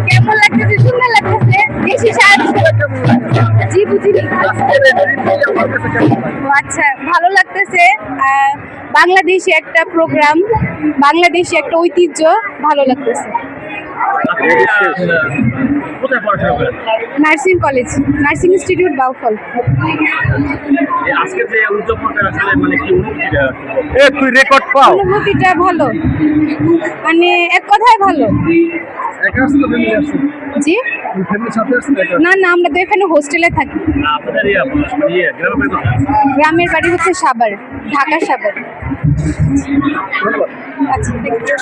কেমন লাগতেছে? সুন্দর লাগতেছে। বেশি সাজ জি বুঝিনি। আচ্ছা, ভালো লাগতেছে। বাংলাদেশি একটা প্রোগ্রাম, বাংলাদেশি একটা ঐতিহ্য, ভালো লাগতেছে। কোথায় পড়াশোনা করেন? Nursing college, nursing institute Bauphal. আজকে যে উদযাপনটা আসলে মানে কি অনুভূতিটা? তুই রেকর্ড পাও। অনুভূতিটা ভালো, মানে এক কথায় ভালো। একা আসলে ফ্যামিলি আসছে, জি ফ্যামিলির সাথে আসছে একা? না না, আমরা তো এখানে হোস্টেলে থাকি। আপনাদের গ্রামের বাড়ি কোথায়? গ্রামের বাড়ি হচ্ছে সাভার, ঢাকা সাভার। ধন্যবাদ। আচ্ছা, thank you.